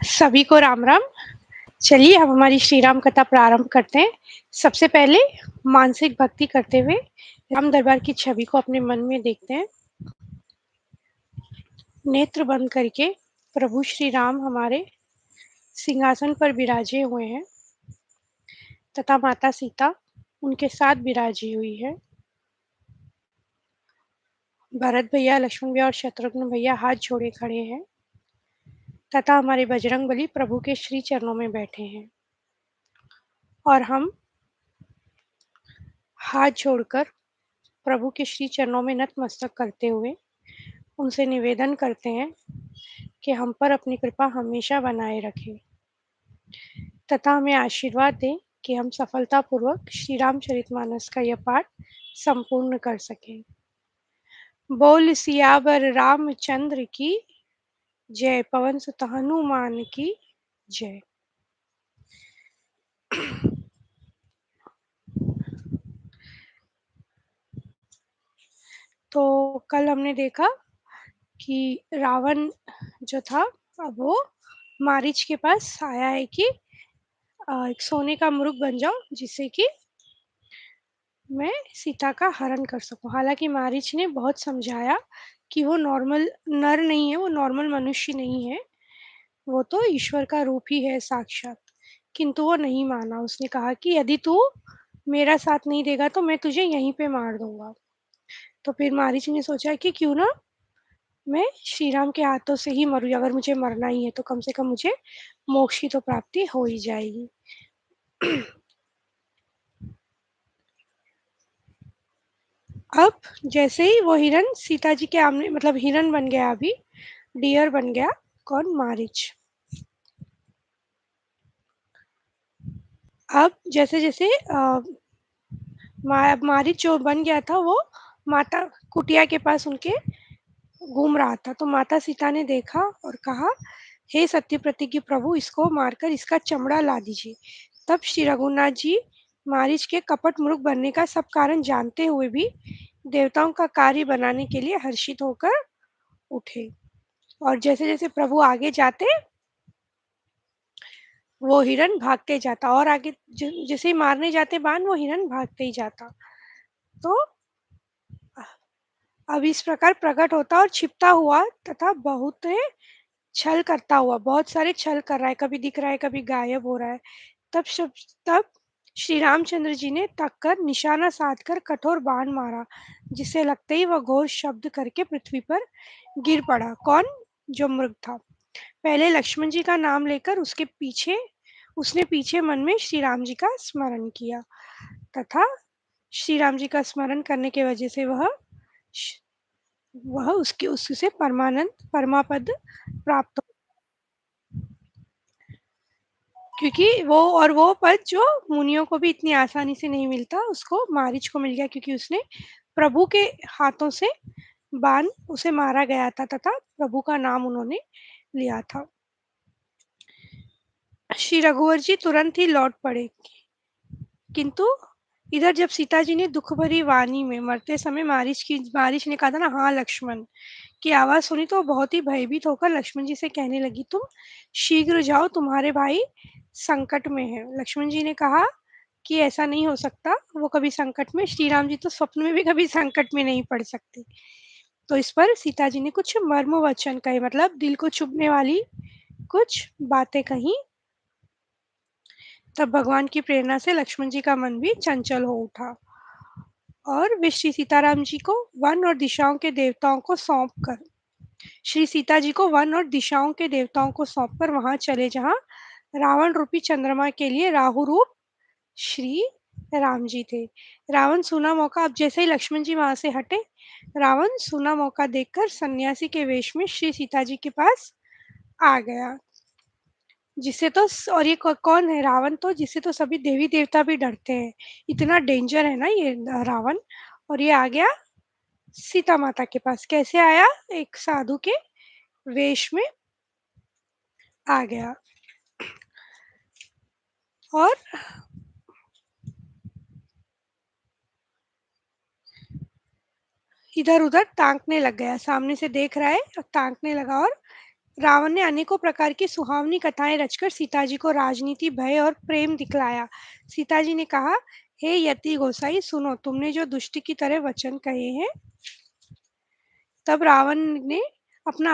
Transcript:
सभी को राम राम। चलिए अब हमारी श्री राम कथा प्रारंभ करते हैं। सबसे पहले मानसिक भक्ति करते हुए राम दरबार की छवि को अपने मन में देखते हैं। नेत्र बंद करके प्रभु श्री राम हमारे सिंहासन पर विराजे हुए हैं तथा माता सीता उनके साथ विराजी हुई है। भरत भैया, लक्ष्मण भैया और शत्रुघ्न भैया हाथ जोड़े खड़े हैं तथा हमारे बजरंगबली प्रभु के श्री चरणों में बैठे हैं और हम हाथ जोड़कर प्रभु के श्री चरणों में नतमस्तक करते हुए उनसे निवेदन करते हैं कि हम पर अपनी कृपा हमेशा बनाए रखें तथा हमें आशीर्वाद दें कि हम सफलतापूर्वक श्री रामचरितमानस का यह पाठ संपूर्ण कर सकें। बोल सियावर रामचंद्र की जय, पवन सुत हनुमान की जय। तो कल हमने देखा कि रावण जो था अब वो मारीच के पास आया है कि एक सोने का मुर्ग बन जाओ जिससे कि मैं सीता का हरण कर सकूं। हालांकि मारीच ने बहुत समझाया कि वो नॉर्मल नर नहीं है, वो नॉर्मल मनुष्य नहीं है, वो तो ईश्वर का रूप ही है साक्षात। किंतु वो नहीं माना। उसने कहा कि यदि तू मेरा साथ नहीं देगा तो मैं तुझे यहीं पे मार दूंगा। तो फिर मारीच ने सोचा कि क्यों ना मैं श्री राम के हाथों से ही मरूं, अगर मुझे मरना ही है तो कम से कम मुझे मोक्ष की तो प्राप्ति हो ही जाएगी। अब जैसे ही वो हिरन सीता जी के आमने, मतलब हिरन बन गया, अभी डियर बन गया। कौन? मारीच। अब जैसे जैसे मारीच जो बन गया था वो माता कुटिया के पास उनके घूम रहा था। तो माता सीता ने देखा और कहा, हे सत्य प्रतिज्ञ प्रभु, इसको मारकर इसका चमड़ा ला दीजिए। तब श्री रघुनाथ जी मारीच के कपट मृग बनने का सब कारण जानते हुए भी देवताओं का कार्य बनाने के लिए हर्षित होकर उठे। और जैसे जैसे प्रभु आगे जाते वो हिरन भागते जाता, और आगे जैसे ही मारने जाते बाण वो हिरन भागते ही जाता। तो अब इस प्रकार प्रकट होता और छिपता हुआ तथा बहुत छल करता हुआ, बहुत सारे छल कर रहा है, कभी दिख रहा है कभी गायब हो रहा है। तब श्री रामचंद्र जी ने तक कर निशाना साध कर कठोर बाण मारा, जिसे लगते ही वह घोर शब्द करके पृथ्वी पर गिर पड़ा। कौन? जो मृग था। पहले लक्ष्मण जी का नाम लेकर उसने पीछे मन में श्री राम जी का स्मरण किया तथा श्री राम जी का स्मरण करने की वजह से वह उसके उससे परमानंद परमापद प्राप्त हो। क्योंकि वो पद जो मुनियों को भी इतनी आसानी से नहीं मिलता, उसको मारीच को मिल गया, क्योंकि उसने प्रभु के हाथों से बाण उसे मारा गया था तथा प्रभु का नाम उन्होंने लिया था। श्री रघुवर जी तुरंत ही लौट पड़े, किंतु इधर जब सीता जी ने दुख भरी वाणी में मरते समय मारीच ने कहा था ना, हाँ लक्ष्मण की आवाज सुनी, तो बहुत ही भयभीत होकर लक्ष्मण जी से कहने लगी, तुम शीघ्र जाओ, तुम्हारे भाई संकट में है। लक्ष्मण जी ने कहा कि ऐसा नहीं हो सकता, वो कभी संकट में, श्री राम जी तो स्वप्न में भी कभी संकट में नहीं पड़ सकते। तो इस पर सीता जी ने कुछ मर्म वचन कहे, मतलब दिल को चुभने वाली कुछ बातें कही। तब भगवान की प्रेरणा से लक्ष्मण जी का मन भी चंचल हो उठा और वे श्री सीताराम जी को वन और दिशाओं के देवताओं को सौंप कर श्री सीता जी को वन और दिशाओं के देवताओं को सौंप कर वहां चले जहां रावण रूपी चंद्रमा के लिए राहु रूप श्री राम जी थे। रावण सूना मौका, अब जैसे ही लक्ष्मण जी वहां से हटे, रावण सूना मौका देखकर सन्यासी के वेश में श्री सीता जी के पास आ गया। जिससे तो और ये कौन है? रावण, तो जिससे तो सभी देवी देवता भी डरते हैं। इतना डेंजर है ना ये रावण। और ये आ गया सीता माता के पास। कैसे आया? एक साधु के वेश में आ गया। और इधर-उधर ताकने लग गया, सामने से देख रहा है और ताकने लगा और रावण ने अनेकों प्रकार की सुहावनी कथाएँ रचकर सीता जी को राजनीति, भय और प्रेम दिखलाया। सीता जी ने कहा, हे यति गोसाई सुनो, तुमने जो दुष्ट की तरह वचन कहे हैं, तब रावण ने अपना